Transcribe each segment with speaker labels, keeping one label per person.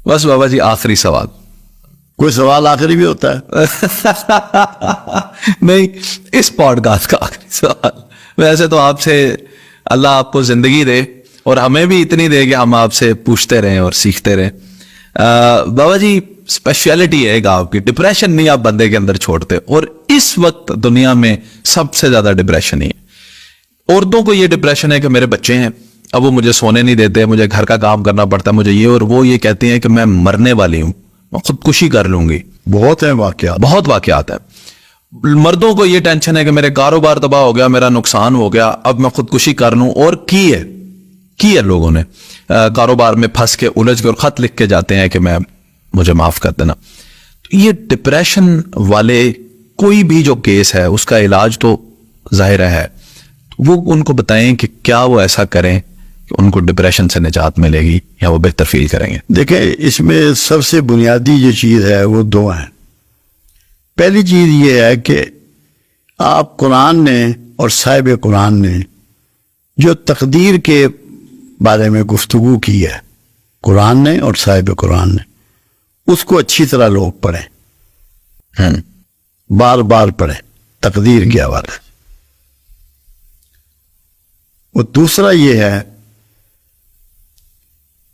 Speaker 1: بس بابا جی آخری سوال.
Speaker 2: کوئی سوال آخری بھی ہوتا ہے؟
Speaker 1: نہیں، اس پوڈ کاسٹ کا آخری سوال. ویسے تو آپ سے اللہ آپ کو زندگی دے اور ہمیں بھی اتنی دے کہ ہم آپ سے پوچھتے رہیں اور سیکھتے رہیں. بابا جی اسپیشلٹی ہے ایک آپ کی، ڈپریشن نہیں آپ بندے کے اندر چھوڑتے، اور اس وقت دنیا میں سب سے زیادہ ڈپریشن ہی ہے. عورتوں کو یہ ڈپریشن ہے کہ میرے بچے ہیں، اب وہ مجھے سونے نہیں دیتے، مجھے گھر کا کام کرنا پڑتا ہے، مجھے یہ، اور وہ یہ کہتی ہیں کہ میں مرنے والی ہوں، میں خودکشی کر لوں گی.
Speaker 2: بہت ہیں واقعات،
Speaker 1: بہت واقعات ہیں. مردوں کو یہ ٹینشن ہے کہ میرے کاروبار تباہ ہو گیا، میرا نقصان ہو گیا، اب میں خودکشی کر لوں. اور کی ہے لوگوں نے کاروبار میں پھنس کے الجھ کے اور خط لکھ کے جاتے ہیں کہ مجھے معاف کر دینا. یہ ڈپریشن والے کوئی بھی جو کیس ہے اس کا علاج تو ظاہر ہے، وہ ان کو بتائیں کہ کیا وہ ایسا کریں کہ ان کو ڈپریشن سے نجات ملے گی یا وہ بہتر فیل کریں گے.
Speaker 2: دیکھیں اس میں سب سے بنیادی جو چیز ہے وہ دو ہیں. پہلی چیز یہ ہے کہ آپ قرآن نے اور صاحب قرآن نے جو تقدیر کے بارے میں گفتگو کی ہے، قرآن نے اور صاحب قرآن نے، اس کو اچھی طرح لوگ پڑھیں، بار بار پڑھیں تقدیر کے حوالے سے. اور دوسرا یہ ہے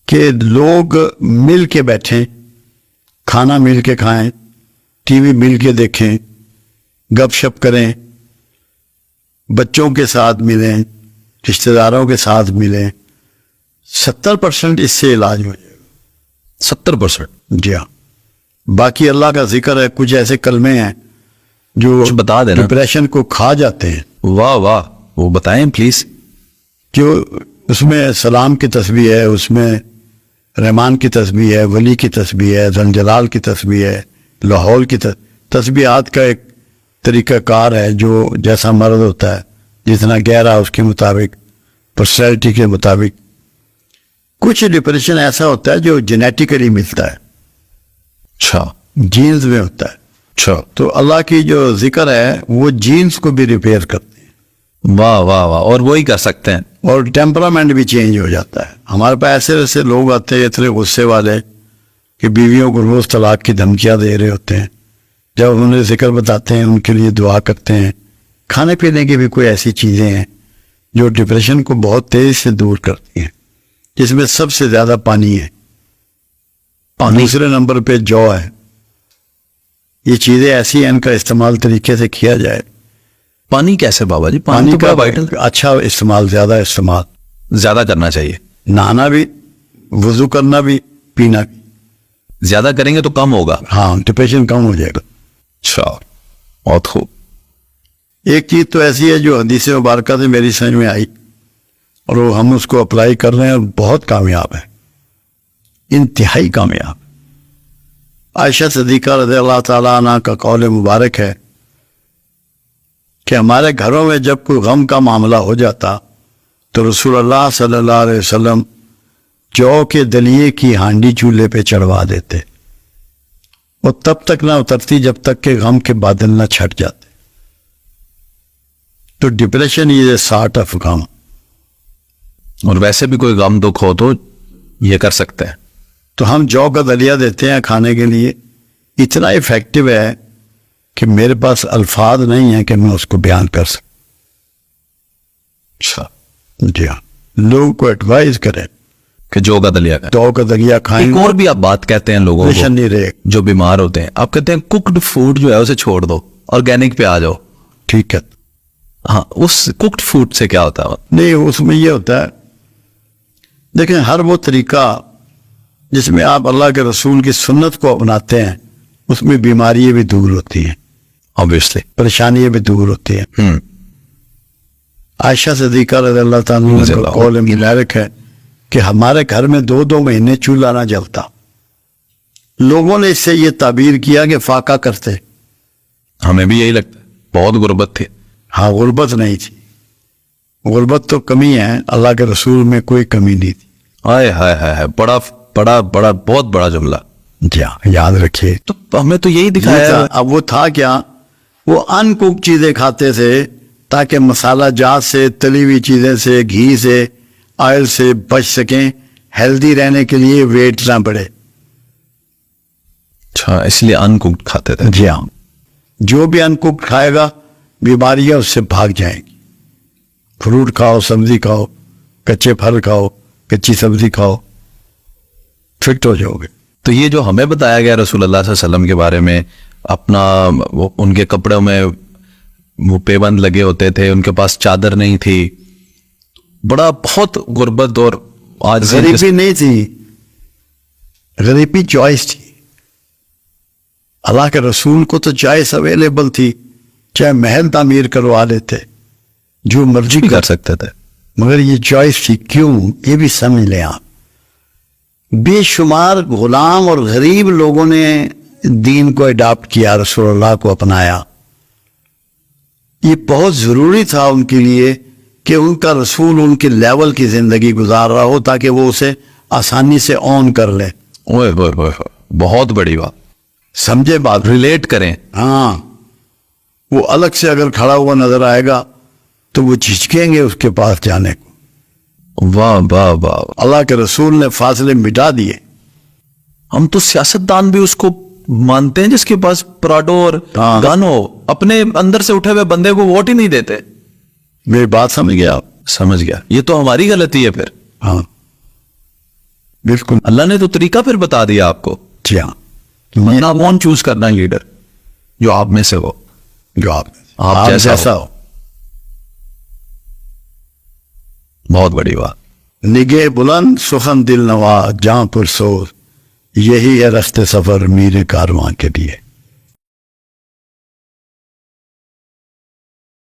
Speaker 2: کہ لوگ مل کے بیٹھیں، کھانا مل کے کھائیں، ٹی وی مل کے دیکھیں، گپ شپ کریں، بچوں کے ساتھ ملیں، رشتہ داروں کے ساتھ ملیں. 70% اس سے علاج ہو جائے گا.
Speaker 1: 70%؟
Speaker 2: جی ہاں. باقی اللہ کا ذکر ہے، کچھ ایسے کلمے ہیں جو
Speaker 1: بتا دینا
Speaker 2: ڈپریشن کو کھا جاتے ہیں.
Speaker 1: واہ واہ، وہ بتائیں پلیز.
Speaker 2: جو اس میں سلام کی تسبیح ہے، اس میں رحمان کی تسبیح ہے، ولی کی تسبیح ہے، ذوالجلال کی تسبیح ہے، لاہور کی تسبیحات کا ایک طریقہ کار ہے جو جیسا مرض ہوتا ہے، جتنا گہرا اس کے مطابق، پرسنالٹی کے مطابق. کچھ ڈپریشن ایسا ہوتا ہے جو جینیٹیکلی ملتا ہے،
Speaker 1: اچھا،
Speaker 2: جینز میں ہوتا ہے.
Speaker 1: اچھا،
Speaker 2: تو اللہ کی جو ذکر ہے وہ جینز کو بھی ریپیئر کرتے ہیں.
Speaker 1: واہ واہ واہ، اور وہی کر سکتے ہیں.
Speaker 2: اور ٹیمپرامنٹ بھی چینج ہو جاتا ہے. ہمارے پاس ایسے ایسے لوگ آتے ہیں اتنے غصے والے کہ بیویوں کو روز طلاق کی دھمکیاں دے رہے ہوتے ہیں. جب انہیں ذکر بتاتے ہیں، ان کے لیے دعا کرتے ہیں. کھانے پینے کی بھی کوئی ایسی چیزیں ہیں جو ڈپریشن کو بہت تیزی سے دور کرتی ہیں، جس میں سب سے زیادہ پانی ہے. دوسرے نمبر پہ جو ہے. یہ چیزیں ایسی ہیں، ان کا استعمال طریقے سے کیا جائے.
Speaker 1: پانی کیسے بابا جی؟
Speaker 2: پانی
Speaker 1: تو
Speaker 2: کا
Speaker 1: بڑا وائٹل،
Speaker 2: اچھا استعمال، زیادہ استعمال،
Speaker 1: زیادہ کرنا چاہیے.
Speaker 2: نہانا بھی، وضو کرنا بھی، پینا بھی.
Speaker 1: زیادہ کریں گے تو کم ہوگا.
Speaker 2: ہاں، ڈپریشن کم ہو جائے گا.
Speaker 1: اچھا، بہت خوب.
Speaker 2: ایک چیز تو ایسی ہے جو حدیث مبارکہ سے میری سمجھ میں آئی اور وہ ہم اس کو اپلائی کر رہے ہیں اور بہت کامیاب ہے، انتہائی کامیاب. عائشہ صدیقہ رضی اللہ تعالیٰ عنہ کا قول مبارک ہے کہ ہمارے گھروں میں جب کوئی غم کا معاملہ ہو جاتا تو رسول اللہ صلی اللہ علیہ وسلم جو کے دلیے کی ہانڈی چولہے پہ چڑھوا دیتے، وہ تب تک نہ اترتی جب تک کہ غم کے بادل نہ چھٹ جاتے. تو ڈپریشن یہ سارٹ آف غم.
Speaker 1: اور ویسے بھی کوئی غم دکھ ہو تو یہ کر سکتے ہیں.
Speaker 2: تو ہم جو کا دلیہ دیتے ہیں کھانے کے لیے، اتنا افیکٹو ہے کہ میرے پاس الفاظ نہیں ہیں کہ میں اس کو بیان کر سکوں.
Speaker 1: اچھا،
Speaker 2: جی ہاں. لوگوں کو ایڈوائز کریں
Speaker 1: کہ جو کا دلیا کا.
Speaker 2: جو کا دلیہ کھائیں.
Speaker 1: ایک اور بھی آپ بات کہتے ہیں لوگوں کو
Speaker 2: نہیں رہے
Speaker 1: جو بیمار ہوتے ہیں، آپ کہتے ہیں کوکڈ فوڈ جو ہے اسے چھوڑ دو، آرگینک پہ آ جاؤ.
Speaker 2: ٹھیک ہے.
Speaker 1: ہاں، اس کوکڈ فوڈ سے کیا ہوتا ہے؟
Speaker 2: نہیں، اس میں یہ ہوتا ہے، دیکھیں ہر وہ طریقہ جس میں آپ اللہ کے رسول کی سنت کو اپناتے ہیں اس میں بیماریاں بھی دور ہوتی ہیں،
Speaker 1: obviously
Speaker 2: پریشانیاں بھی دور ہوتی ہیں. عائشہ صدیقہ رضی اللہ تعالیٰ کا قول مبارک ہے کہ ہمارے گھر میں 2 مہینے چولہا نہ جلتا. لوگوں نے اس سے یہ تعبیر کیا کہ فاقہ کرتے.
Speaker 1: ہمیں بھی یہی لگتا ہے، بہت غربت تھی.
Speaker 2: ہاں، غربت نہیں تھی. غربت تو کمی ہے، اللہ کے رسول میں کوئی کمی نہیں تھی.
Speaker 1: ہائے ہائے ہائے، بڑا بڑا بڑا بہت بڑا جملہ.
Speaker 2: جی ہاں، یاد رکھیے.
Speaker 1: تو ہمیں تو یہی دکھایا.
Speaker 2: اب وہ تھا کیا، وہ ان کوک چیزیں کھاتے تھے تاکہ مسالہ جات سے، تلی ہوئی چیزیں سے، گھی سے، آئل سے بچ سکیں، ہیلدی رہنے کے لیے ویٹ نہ بڑھے.
Speaker 1: اچھا اس لیے ان کوکڈ کھاتے تھے.
Speaker 2: جی ہاں, جو بھی ان کوکڈ کھائے گا بیماریاں اس سے بھاگ جائیں گی. فروٹ کھاؤ, سبزی کھاؤ, کچے پھل کھاؤ, کچی سبزی کھاؤ, فٹ ہو جاؤ گے.
Speaker 1: تو یہ جو ہمیں بتایا گیا رسول اللہ صلی اللہ علیہ وسلم کے بارے میں, اپنا ان کے کپڑوں میں وہ پیبند لگے ہوتے تھے, ان کے پاس چادر نہیں تھی, بڑا بہت غربت اور آج
Speaker 2: غریبی نہیں تھی, غریبی چوائس تھی. اللہ کے رسول کو تو چوائس اویلیبل تھی, چاہے محل تعمیر کروا لیتے, جو مرضی
Speaker 1: کر سکتے تھے,
Speaker 2: مگر یہ چوائس تھی. کیوں؟ یہ بھی سمجھ لیں آپ, بے شمار غلام اور غریب لوگوں نے دین کو اڈاپٹ کیا, رسول اللہ کو اپنایا. یہ بہت ضروری تھا ان کے لیے کہ ان کا رسول ان کے لیول کی زندگی گزار رہا ہو تاکہ وہ اسے آسانی سے آن کر لیں.
Speaker 1: اوئے ہوئے ہوئے ہوئے, بہت بڑی بات,
Speaker 2: سمجھے بات؟
Speaker 1: ریلیٹ کریں.
Speaker 2: ہاں, وہ الگ سے اگر کھڑا ہوا نظر آئے گا تو وہ جھجکیں گے اس کے پاس جانے کو.
Speaker 1: واہ واہ واہ,
Speaker 2: اللہ کے رسول نے فاصلے مٹا دیے.
Speaker 1: ہم تو سیاستدان بھی اس کو مانتے ہیں جس کے پاس پراڈو اور
Speaker 2: ہاں.
Speaker 1: گن ہو, اپنے اندر سے اٹھے ہوئے بندے کو ووٹ ہی نہیں دیتے.
Speaker 2: میری بات سمجھ گیا آپ؟
Speaker 1: سمجھ گیا, یہ تو ہماری غلطی ہے پھر.
Speaker 2: ہاں بالکل.
Speaker 1: اللہ نے تو طریقہ پھر بتا دیا آپ کو,
Speaker 2: جی ہاں,
Speaker 1: ورنہ کون چوز کرنا لیڈر جو آپ میں سے ہو,
Speaker 2: جو آپ
Speaker 1: آپ جیسا
Speaker 2: ہو.
Speaker 1: بہت بڑی بات.
Speaker 2: نگہ بلند سخن دل نوا جہاں پر سوز, یہی ہے رست سفر میر کارواں کے لیے.